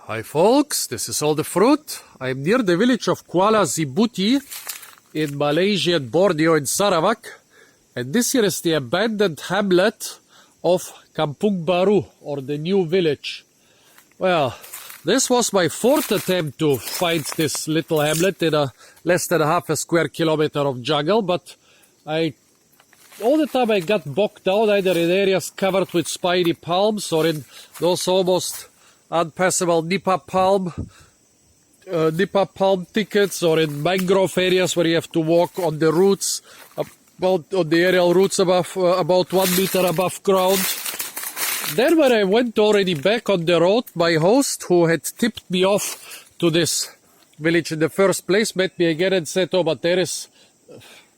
Hi folks, this is All the Fruit. I'm near the village of Kuala Zibuti in Malaysia, Borneo in Sarawak. And this here is the abandoned hamlet of Kampung Baru, or the new village. Well, this was my fourth attempt to find this little hamlet in a less than half a square kilometer of jungle, but all the time I got bogged down either in areas covered with spiny palms or in those almost unpassable nipa palm thickets, or in mangrove areas where you have to walk on the roots, on the aerial roots above about 1 meter above ground. Then when I went already back on the road, my host, who had tipped me off to this village in the first place, met me again and said, "Oh, but there is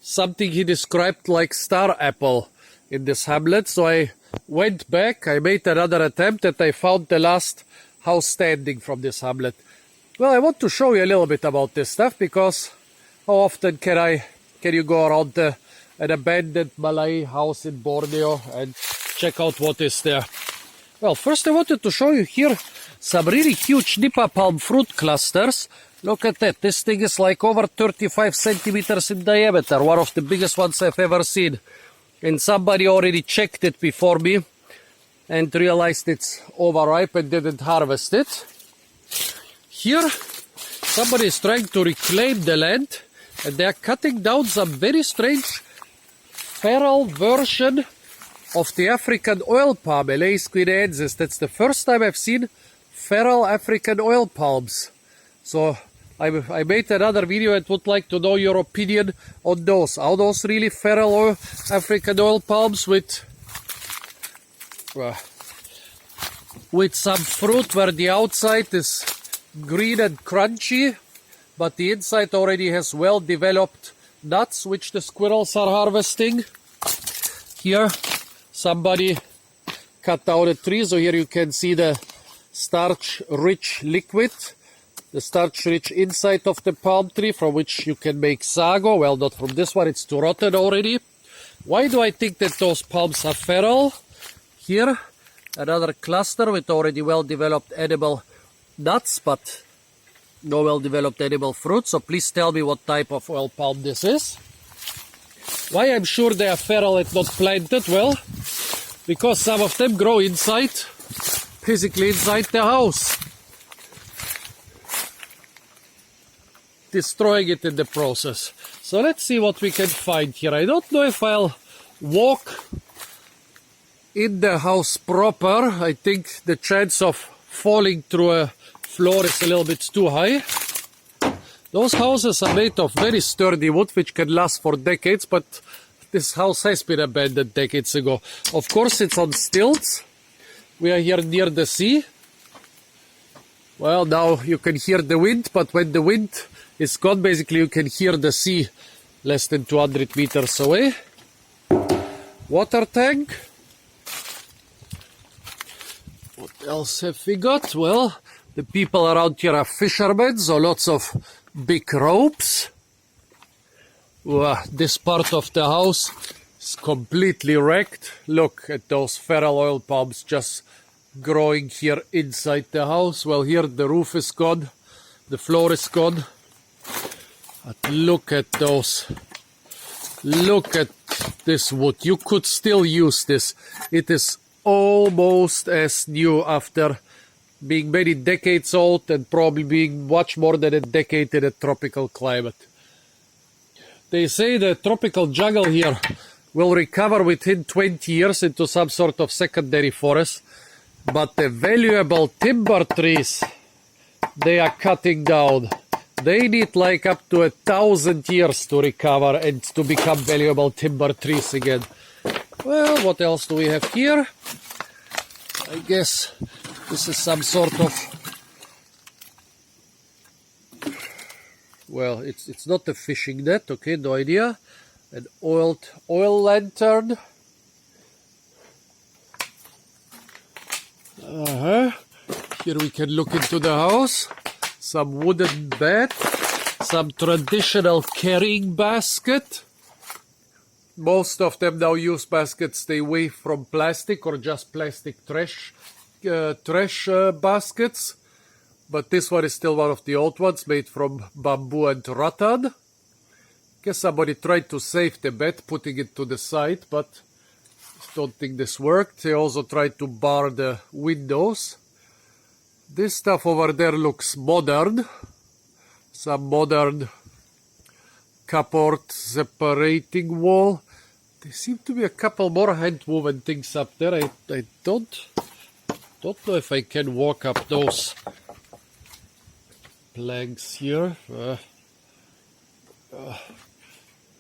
something he described like star apple in this hamlet." So I went back, I made another attempt, and I found the last house standing from this hamlet. Well, I want to show you a little bit about this stuff, because how often can you go around an abandoned Malay house in Borneo and check out what is there? Well, first I wanted to show you here some really huge nipa palm fruit clusters. Look at that. This thing is like over 35 centimeters in diameter, one of the biggest ones I've ever seen. And somebody already checked it before me and realized it's overripe and didn't harvest it. Here, somebody is trying to reclaim the land, and they are cutting down some very strange feral version of the African oil palm, Elaeis guineensis. That's the first time I've seen feral African oil palms. So I made another video and would like to know your opinion on those. Are those really feral African oil palms with some fruit where the outside is green and crunchy, but the inside already has well-developed nuts which the squirrels are harvesting? Here, somebody cut down a tree, so here you can see the starch-rich liquid, the starch-rich inside of the palm tree, from which you can make sago. Well, not from this one, it's too rotten already. Why do I think that those palms are feral? Here, another cluster with already well-developed edible nuts, but no well-developed edible fruit. So please tell me what type of oil palm this is. Why I'm sure they are feral and not planted? Well, because some of them grow inside, physically inside the house, destroying it in the process. So let's see what we can find here. I don't know if I'll walk in the house proper. I think the chance of falling through a floor is a little bit too high. Those houses are made of very sturdy wood which can last for decades, but this house has been abandoned decades ago. Of course, it's on stilts. We are here near the sea. Well, now you can hear the wind, but when the wind is gone, basically you can hear the sea less than 200 meters away. Water tank. What else have we got? Well, the people around here are fishermen, so lots of big ropes. This part of the house is completely wrecked. Look at those feral oil palms just growing here inside the house. Well, here the roof is gone, the floor is gone. But look at those. Look at this wood. You could still use this. It is almost as new after being many decades old and probably being much more than a decade in a tropical climate. They say the tropical jungle here will recover within 20 years into some sort of secondary forest, but the valuable timber trees they are cutting down, they need like up to 1,000 years to recover and to become valuable timber trees again. Well, what else do we have here? I guess this is some sort of, well, it's not a fishing net, okay, no idea. An oil lantern. Here we can look into the house. Some wooden bed, some traditional carrying basket. Most of them now use baskets stay away from plastic or just plastic trash baskets. But this one is still one of the old ones, made from bamboo and rattan. Guess somebody tried to save the bed, putting it to the side, but don't think this worked. They also tried to bar the windows. This stuff over there looks modern. Some modern cupboard separating wall. There seem to be a couple more hand-woven things up there. I don't know if I can walk up those planks here.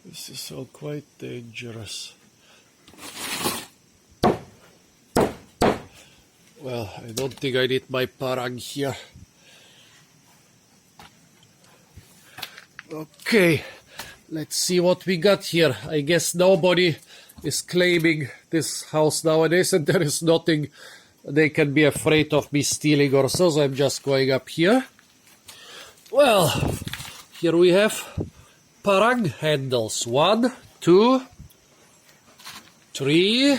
This is all quite dangerous. Well, I don't think I need my parang here. Okay, let's see what we got here. I guess nobody is claiming this house nowadays, and there is nothing they can be afraid of me stealing or so, so I'm just going up here. Well, here we have parang handles. 1, 2, 3.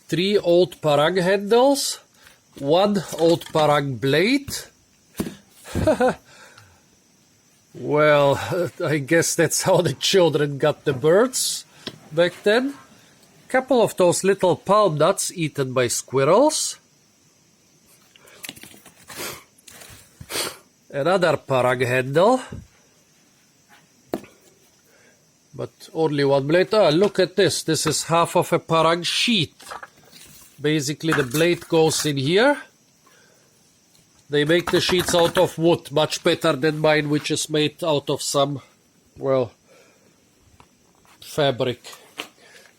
3 old parang handles. 1 old parang blade. Well, I guess that's how the children got the birds back then. Couple of those little palm nuts eaten by squirrels. Another parang handle. But only 1 blade. Ah, look at this. This is half of a parang sheet. Basically, the blade goes in here. They make the sheets out of wood, much better than mine, which is made out of some, well, fabric.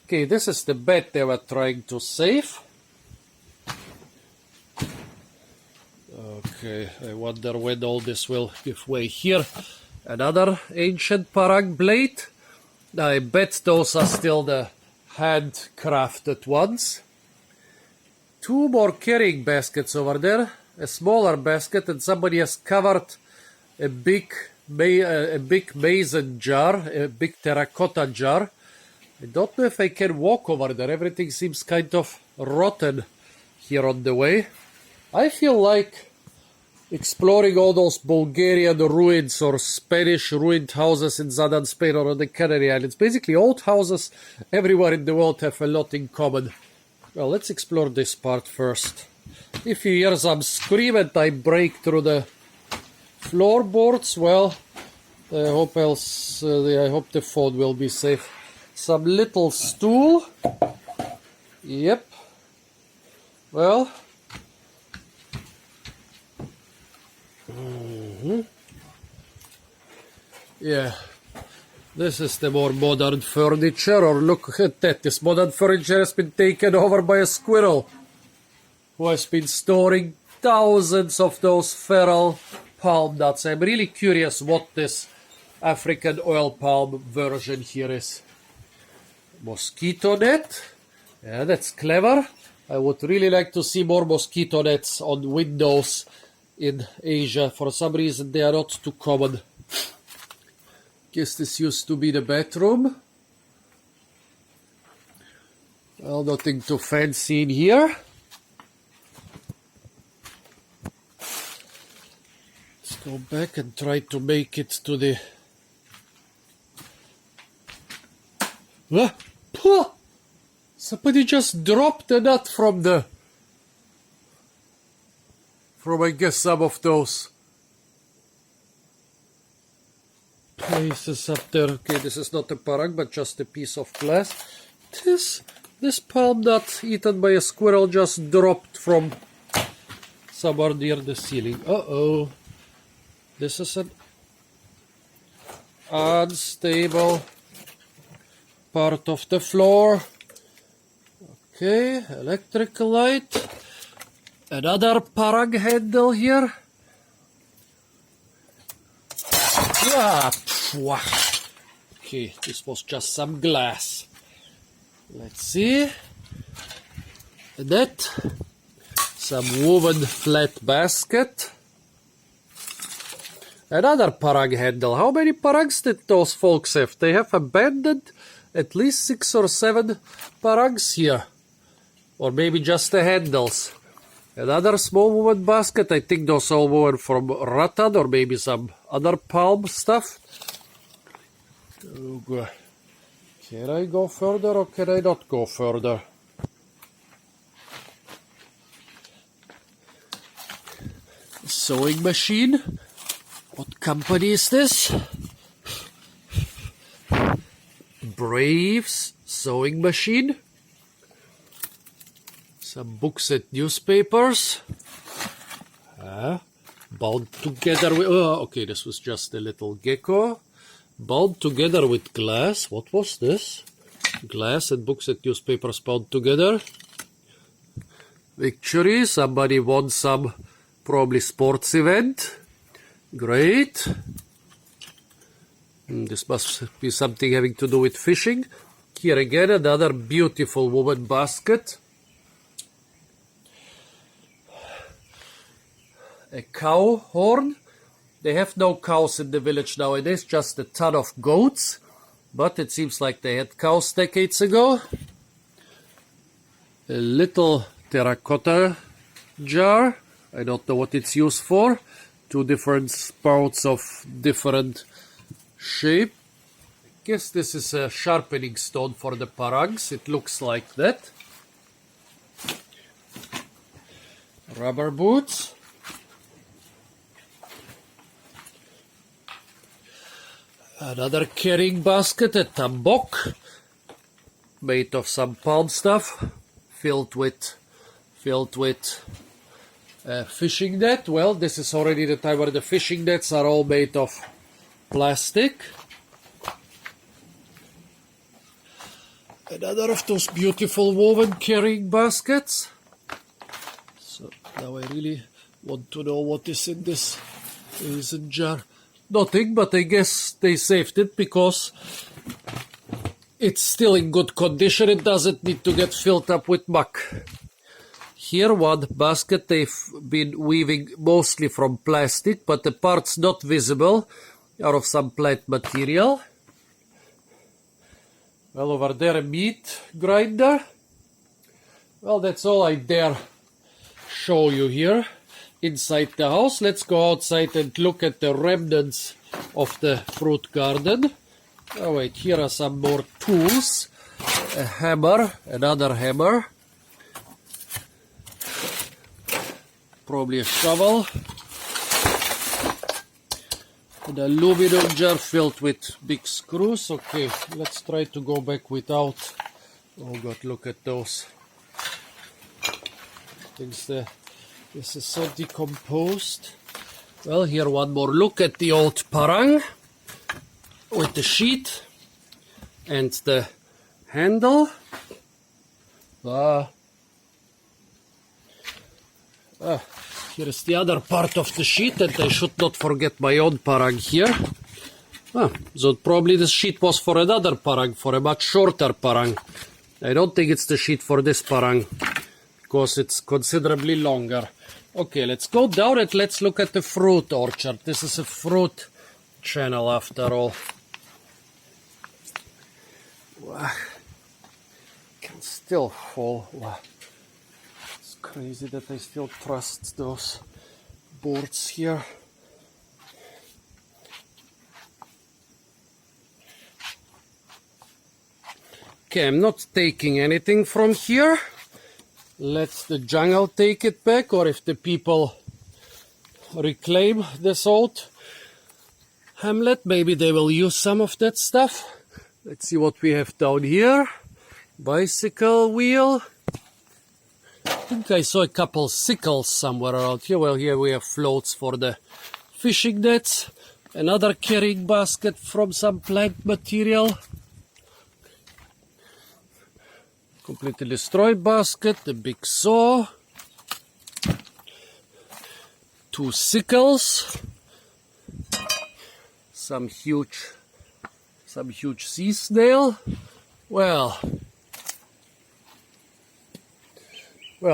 Okay, this is the bed they were trying to save. Okay, I wonder when all this will give way here. Another ancient parang blade. I bet those are still the handcrafted ones. 2 more carrying baskets over there. A smaller basket, and somebody has covered a big mason jar, a big terracotta jar. I don't know if I can walk over there. Everything seems kind of rotten here on the way. I feel like exploring all those Bulgarian ruins or Spanish ruined houses in southern Spain or on the Canary Islands. Basically, old houses everywhere in the world have a lot in common. Well, let's explore this part first. If you hear some scream and I break through the floorboards, well, I hope the phone will be safe. Some little stool. Yep. Well. Yeah. This is the more modern furniture, or look at that. This modern furniture has been taken over by a squirrel who has been storing thousands of those feral palm nuts. I'm really curious what this African oil palm version here is. Mosquito net. Yeah, that's clever. I would really like to see more mosquito nets on windows in Asia. For some reason, they are not too common. Guess this used to be the bathroom. Well, nothing too fancy in here. Let's go back and try to make it to the... Somebody just dropped a nut from I guess some of those places up there. Okay, this is not a parang, but just a piece of glass. This palm nut eaten by a squirrel just dropped from somewhere near the ceiling. Uh-oh. This is an unstable part of the floor. Okay, electrical light. Another parang handle here. Okay, this was just some glass. Let's see. That. Some woven flat basket. Another parang handle. How many parangs did those folks have? They have abandoned at least 6 or 7 parangs here. Or maybe just the handles. Another small woven basket. I think those are woven from rattan or maybe some other palm stuff. Can I go further or can I not go further? Sewing machine. What company is this? Braves sewing machine. Some books and newspapers. Bound together with... Oh, okay, this was just a little gecko. Bound together with glass. What was this? Glass and books and newspapers bound together. Victory. Somebody won some probably sports event. Great. This must be something having to do with fishing. Here again, another beautiful woven basket. A cow horn. They have no cows in the village nowadays, just a ton of goats. But it seems like they had cows decades ago. A little terracotta jar. I don't know what it's used for. Two different spouts of different shape. I guess this is a sharpening stone for the parangs. It looks like that. Rubber boots. Another carrying basket, a tambok, made of some palm stuff, filled with fishing net. Well, this is already the time where the fishing nets are all made of plastic. Another of those beautiful woven carrying baskets. So now I really want to know what is in this mason jar. Nothing, but I guess they saved it because it's still in good condition. It doesn't need to get filled up with muck. Here one basket they've been weaving mostly from plastic, but the parts not visible are of some plant material. Well, over there a meat grinder. Well, that's all I dare show you here. Inside the house. Let's go outside and look at the remnants of the fruit garden. Oh wait, here are some more tools. A hammer, another hammer. Probably a shovel. An aluminum jar filled with big screws. Okay, let's try to go back without... Oh God, look at those things there. This is so decomposed. Well, here one more look at the old parang with the sheet and the handle. Here is the other part of the sheet, and I should not forget my own parang here. So probably this sheet was for another parang, for a much shorter parang. I don't think it's the sheet for this parang, because it's considerably longer. Okay, let's go down and let's look at the fruit orchard. This is a fruit channel after all. Wow. Can still fall. Wow. It's crazy that I still trust those boards here. Okay, I'm not taking anything from here. Let the jungle take it back, or if the people reclaim this old hamlet, maybe they will use some of that stuff. Let's see what we have down here. Bicycle wheel. I think I saw a couple sickles somewhere around here. Well, here we have floats for the fishing nets. Another carrying basket from some plant material. Completely destroyed basket, the big saw, two sickles, some huge sea snail. Well,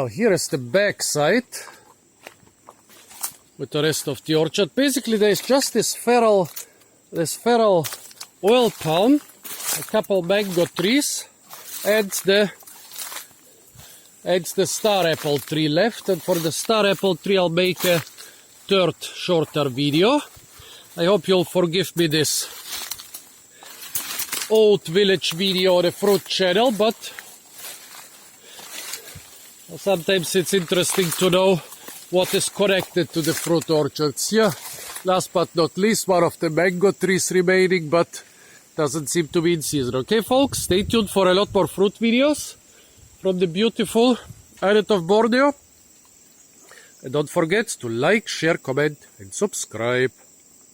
here is the back side with the rest of the orchard. Basically, there's just this feral oil palm, a couple mango trees, and the It's the star apple tree left, and for the star apple tree I'll make a third shorter video. I hope you'll forgive me this old village video on the fruit channel, but sometimes it's interesting to know what is connected to the fruit orchards. Yeah, last but not least, one of the mango trees remaining, but doesn't seem to be in season. Okay, folks, stay tuned for a lot more fruit videos from the beautiful island of Borneo. And don't forget to like, share, comment, and subscribe.